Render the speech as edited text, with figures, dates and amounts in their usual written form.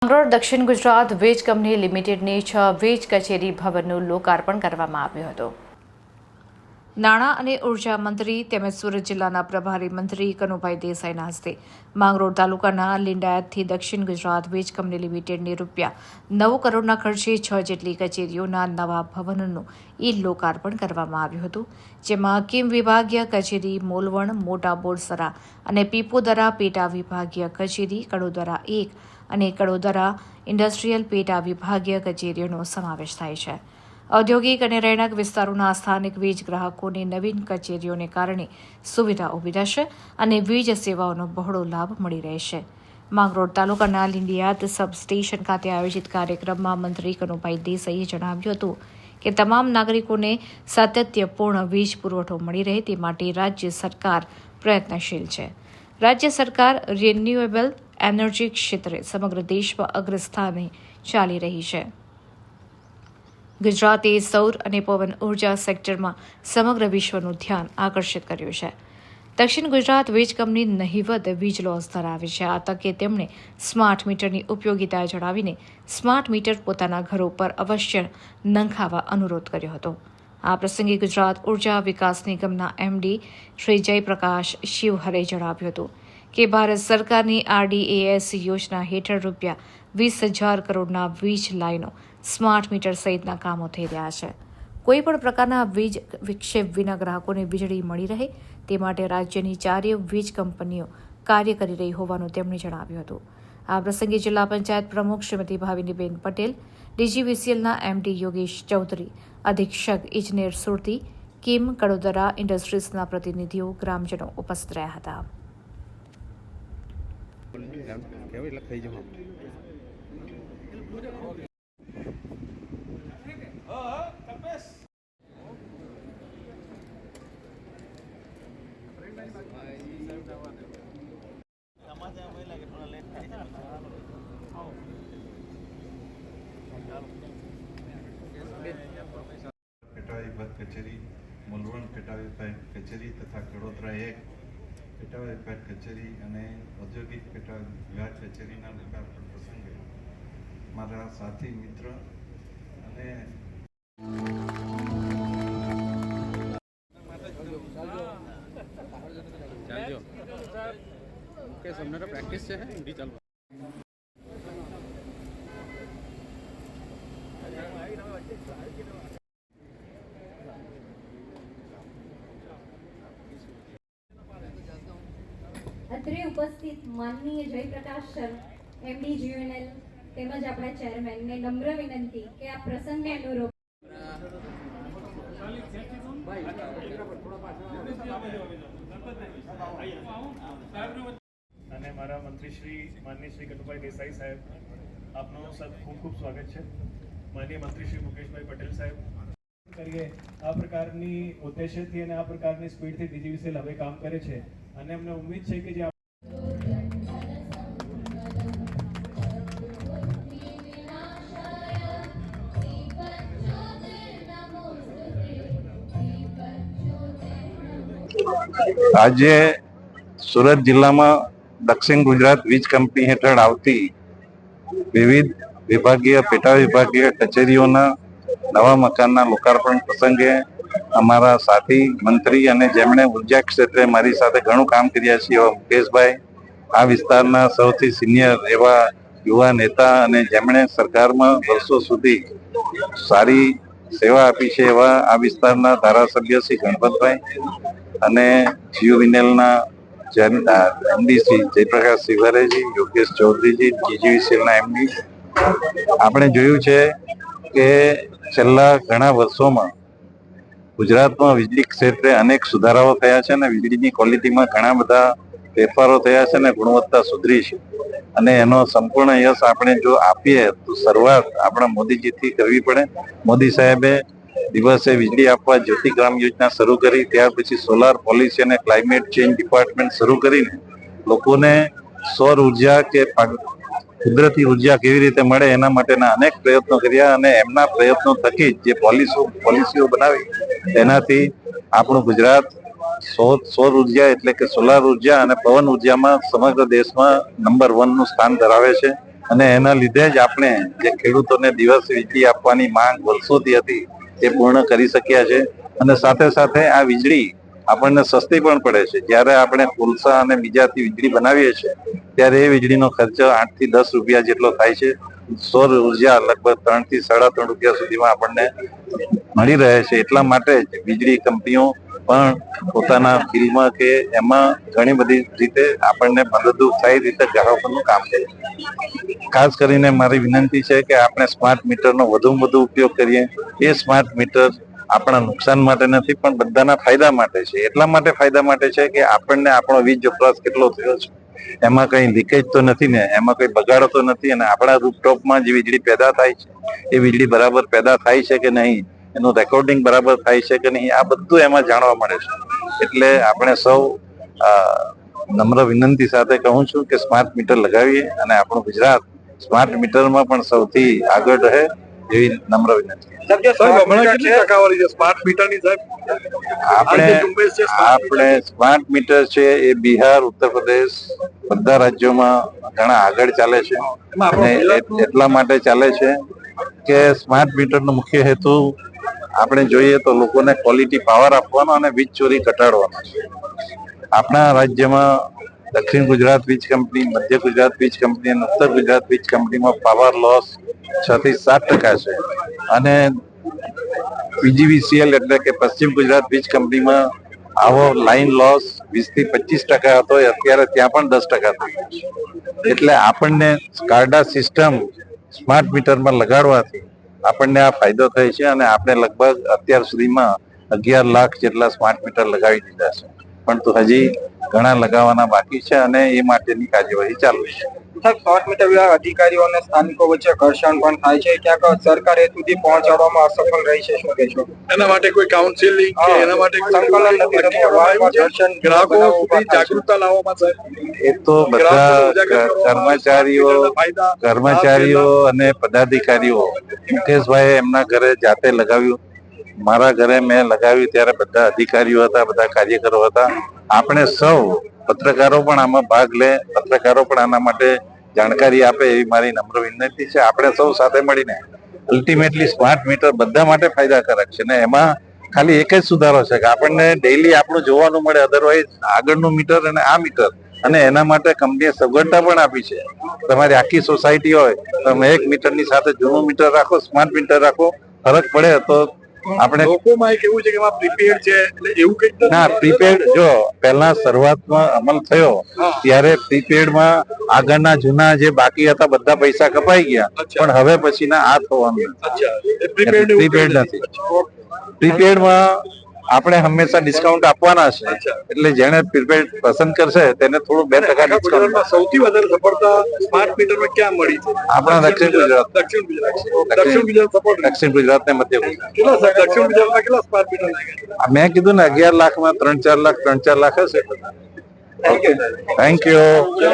માંગરોળ દક્ષિણ ગુજરાત વીજ કંપની લિમિટેડની 6 વીજ કચેરી ભવનનું લોકાર્પણ કરવામાં આવ્યું હતું. નાણાં અને ઉર્જા મંત્રી તેમજ સુરત જિલ્લાના પ્રભારી મંત્રી કનુભાઈ દેસાઈના હસ્તે માંગરોળ તાલુકાના લિંડાયતથી દક્ષિણ ગુજરાત વીજ કંપની લિમિટેડની ₹9 કરોડના ખર્ચે 6 જેટલી કચેરીઓના નવા ભવનનું લોકાર્પણ કરવામાં આવ્યું હતું. જેમાં કિમ વિભાગીય કચેરી મોલવણ, મોટા બોરસરા અને પીપોદરા પેટા વિભાગીય કચેરી, કડોદરા 1 અને કડોદરા ઇન્ડસ્ટ્રીયલ પેટા વિભાગીય કચેરીઓનો સમાવેશ થાય છે. ઔદ્યોગિક અને રહેણાંક વિસ્તારોના સ્થાનિક વીજ ગ્રાહકોની નવીન કચેરીઓને કારણે સુવિધા ઊભી થશે અને વીજ સેવાઓનો બહોળો લાભ મળી રહેશે. માંગરોળ તાલુકાના લિંડિયાત સબસ્ટેશન ખાતે આયોજિત કાર્યક્રમમાં મંત્રી કનુભાઈ દેસાઈએ જણાવ્યું હતું કે તમામ નાગરિકોને સાતત્યપૂર્ણ વીજ પુરવઠો મળી રહે તે માટે રાજ્ય સરકાર પ્રયત્નશીલ છે. રાજ્ય સરકાર રિન્યુએબલ એનર્જી ક્ષેત્રે સમગ્ર દેશમાં અગ્રસ્થાને ચાલી રહી છે. ગુજરાતે સૌર અને પવન ઉર્જા સેક્ટરમાં સમગ્ર વિશ્વનું ધ્યાન આકર્ષિત કર્યું છે. દક્ષિણ ગુજરાત વીજ કંપની નહિવત વીજ લોસ ધરાવે છે. આ તકે તેમણે સ્માર્ટ મીટરની ઉપયોગિતા જણાવીને સ્માર્ટ મીટર પોતાના ઘરો પર અવશ્ય નંખાવવા અનુરોધ કર્યો હતો. આ પ્રસંગે ગુજરાત ઉર્જા વિકાસ નિગમના MD શ્રી જયપ્રકાશ શિવહરે જણાવ્યું હતું કે ભારત સરકારની RDAS યોજના હેઠળ ₹20,000 કરોડના વીજ લાઇનો, સ્માર્ટ મીટર સહિતના કામો થઈ રહ્યા છે. કોઈપણ પ્રકારના વીજ વિક્ષેપ વિના ગ્રાહકોને વીજળી મળી રહે તે માટે રાજ્યની 4 વીજ કંપનીઓ કાર્ય કરી રહી હોવાનું તેમણે જણાવ્યું હતું. આ પ્રસંગે જિલ્લા પંચાયત પ્રમુખ શ્રીમતી ભાવિનીબેન પટેલ, DGVCLના MD યોગેશ ચૌધરી, અધિક્ષક ઇજનેર સુરતી, કિમ, કડોદરા ઇન્ડસ્ટ્રીઝના પ્રતિનિધિઓ, ગ્રામજનો ઉપસ્થિત રહ્યા હતા. પેટા વિભાગ કચેરી, મોલવણ પેટા વિભાગ કચેરી તથા કડોદરા 1 પેટા વિભાગ કચેરી અને ઔદ્યોગિક પેટા વિભાગ કચેરીના લોકાર્પણ પ્રસંગે મારા સાથી મિત્ર અને પ્રેક્ટિસ છે ચાલુ અત્રે ઉપસ્થિત માનનીય જયપ્રકાશ સર, MD GUNL તેમજ આપણા ચેરમેનને નમ્ર વિનંતી કે આ પ્રસંગને અનુરૂપ અને મારા મંત્રી શ્રી માનનીય શ્રી કનુભાઈ દેસાઈ સાહેબ, આપનું ખૂબ ખૂબ સ્વાગત છે. માનનીય મંત્રી શ્રી મુકેશભાઈ પટેલ સાહેબ, કરીએ આ પ્રકારની ઉદ્દેશ્યથી અને આ પ્રકારની સ્પીડથી DGVCL હવે કામ કરે છે અને અમને ઉમ્મીદ છે કે જે આજે સુરત જિલ્લામાં દક્ષિણ ગુજરાત વીજ કંપની હેઠળ આવતી વિવિધ વિભાગીય પેટા વિભાગીય કચેરીઓના નવા મકાનના લોકાર્પણ પ્રસંગે અમારા સાથી મંત્રી અને જેમણે ઉર્જા ક્ષેત્રે મારી સાથે ઘણું કામ કર્યા છે એવા મુકેશભાઈ, આ વિસ્તારના સૌથી સિનિયર એવા યુવા નેતા અને જેમણે સરકારમાં વર્ષો સુધી સારી સેવા આપી છે એવા આ વિસ્તારના ધારાસભ્ય શ્રી ગણપતભાઈ અને GUVNLના MD શ્રી જયપ્રકાશ શિવહરેજી, યોગેશ ચૌધરીજી, DGVCLના MD. આપણે જોયું છે કે છેલ્લા ઘણા વર્ષોમાં ગુજરાતમાં વીજળી ક્ષેત્રે અનેક સુધારાઓ થયા છે અને વીજળીની ક્વોલિટીમાં ઘણા બધા ફેરફારો થયા છે અને ગુણવત્તા સુધરી છે અને એનો સંપૂર્ણ યશ આપણે જો આપીએ તો શરૂઆત આપણા મોદીજીથી કરવી પડે. મોદી સાહેબે દિવસે વીજળી આપવા જ્યોતિગ્રામ યોજના શરૂ કરી, ત્યાર પછી સોલાર પોલિસી અને ક્લાઇમેટ ચેન્જ ડિપાર્ટમેન્ટ શરૂ કરીને લોકોને સૌર ઉર્જા કે કુદરતી ઉર્જા કેવી રીતે મળે એના માટેના અનેક પ્રયત્નો કર્યા અને એમના પ્રયત્નો થકી જે પોલિસીઓ બનાવી તેનાથી આપણું ગુજરાત સૌર ઉર્જા એટલે કે સોલાર ઉર્જા અને પવન ઉર્જામાં સમગ્ર દેશમાં નંબર 1 નું સ્થાન ધરાવે છે. અને એના લીધે જ આપણે જે ખેડૂતોને દિવસે વીજળી આપવાની માંગ વર્ષોથી હતી તે પૂર્ણ કરી શક્યા છે. અને સાથે સાથે આ વીજળી આપણને સસ્તી પણ પડે છે. જ્યારે આપણે કોલસા અને બીજાથી વીજળી બનાવીએ છીએ ત્યારે એ વીજળીનો ખર્ચ 8 થી 10 રૂપિયા જેટલો થાય છે. સૌર ઉર્જા લગભગ 3 થી 3.5 રૂપિયા સુધીમાં આપણને મળી રહે છે. એટલા માટે જ વીજળી કંપનીઓ પણ પોતાના બિલમાં કે એમાં ઘણી બધી રીતે આપણને મદદરૂપ થાય રીતે ગ્રાહકોનું કામ કરે. ખાસ કરીને મારી વિનંતી છે કે આપણે સ્માર્ટ મીટરનો વધુમાં વધુ ઉપયોગ કરીએ. એ સ્માર્ટ મીટર આપણા નુકસાન માટે નથી પણ બધાના ફાયદા માટે છે. એટલા માટે ફાયદા માટે છે કે આપણને આપણો વીજ વપરાશ કેટલો થયો છે, એમાં કઈ લીકેજ તો નથી ને, એમાં કઈ બગાડો તો નથી, અને આપણા રૂફટોપમાં જે વીજળી પેદા થાય છે એ વીજળી બરાબર પેદા થાય છે કે નહીં, એનું રેકોર્ડિંગ બરાબર થાય છે કે નહીં, આ બધું એમાં જાણવા મળે છે. એટલે આપણે સૌ નમ્ર વિનંતી સાથે કહું છું કે સ્માર્ટ મીટર લગાવીએ અને આપણું ગુજરાત સ્માર્ટ મીટરમાં પણ સૌથી આગળ રહે એવી નમ્ર વિનંતી. આપણે સ્માર્ટ મીટર છે એ બિહાર, ઉત્તર પ્રદેશ બધા રાજ્યોમાં ઘણા આગળ ચાલે છે. અને એટલા માટે ચાલે છે કે સ્માર્ટ મીટરનો મુખ્ય હેતુ આપણે જોઈએ તો લોકોને ક્વોલિટી પાવર આપવાનો અને વીજ ચોરી ઘટાડવાનો છે. આપણા રાજ્યમાં દક્ષિણ ગુજરાત વીજ કંપની, મધ્ય ગુજરાત વીજ કંપની અને ઉત્તર ગુજરાત વીજ કંપનીમાં પાવર લોસ 6 થી 7% છે. અને PGVCL એટલે કે પશ્ચિમ ગુજરાત વીજ કંપનીમાં આવો લાઈન લોસ 20 થી 25% હતો, અત્યારે ત્યાં પણ 10% થઈ ગયો છે. એટલે આપણને સ્કાડા સિસ્ટમ સ્માર્ટ મીટરમાં લગાડવાથી આપણને આ ફાયદો થાય છે. અને આપણે લગભગ અત્યાર સુધીમાં 11 લાખ જેટલા સ્માર્ટ મીટર લગાવી દીધા છે, પણ તો હજી ઘણા લગાવવાના બાકી છે અને એ માટેની કાર્યવાહી ચાલુ છે. સ્માર્ટ મીટર વિભાગ અધિકારીઓ અને સ્થાનિકો વચ્ચે ઘર્ષણ પણ થાય છે, ક્યાંક સરકાર એ સુધી પહોંચાડવામાં અસફળ રહી છે, શું કહેશો? એના માટે કોઈ કાઉન્સિલિંગ કે એના માટે સંકલન નથી થતું, ગ્રાહકો સુધી જાગૃતતા લાવવામાં સાહેબ એ તો બધા કર્મચારીઓ અને પદાધિકારીઓ, મુકેશભાઈ એમના ઘરે જાતે લગાવ્યું, મારા ઘરે મેં લગાવ્યું ત્યારે બધા અધિકારીઓ હતા, બધા કાર્યકરો હતા. આપણે સૌ પત્રકારો પણ આમાં ભાગ લે, પત્રકારો પણ આના માટે જાણકારી આપે એવી મારી નમ્ર વિનંતી છે. આપણે સૌ સાથે મળીને અલ્ટિમેટલી સ્માર્ટ મીટર બધા માટે ફાયદાકારક છે. ને એમાં ખાલી એક જ સુધારો છે કે આપણને ડેઈલી આપણું જોવાનું મળે, અધરવાઇઝ આગળનું મીટર અને આ મીટર, અને એના માટે કંપનીએ સગવડતા પણ આપી છે. તમારી આખી સોસાયટી હોય, તમે એક મીટરની સાથે જૂનું મીટર રાખો, સ્માર્ટ મીટર રાખો, ફરક પડે તો આપણે લોકોમાં કેવું છે કે એમાં પ્રીપેડ છે એટલે એવું કંઈક ના. પ્રીપેડ જો પહેલા શરૂઆતમાં અમલ થયો ત્યારે પ્રીપેડમાં આગળના જૂના જે બાકી હતા બધા પૈસા કપાઈ ગયા, પણ હવે પછીના આ થવાનું પ્રીપેડ નથી. પ્રીપેડમાં આપણે હંમેશા ડિસ્કાઉન્ટ આપવાના છે. એટલે જેને પ્રીપેડ પસંદ કરશે તેને થોડું 2% ડિસ્કાઉન્ટ. સૌથી વધારે સફળતા સ્માર્ટ મીટરમાં ક્યાં મળી છે? આપણા દક્ષિણ ગુજરાત ને મધ્ય ગુજરાત. દક્ષિણ ગુજરાતમાં કેટલા સ્માર્ટ મીટર લાગ્યા? મેં કીધું ને 11 લાખમાં 3-4 લાખ હશે. Thank you.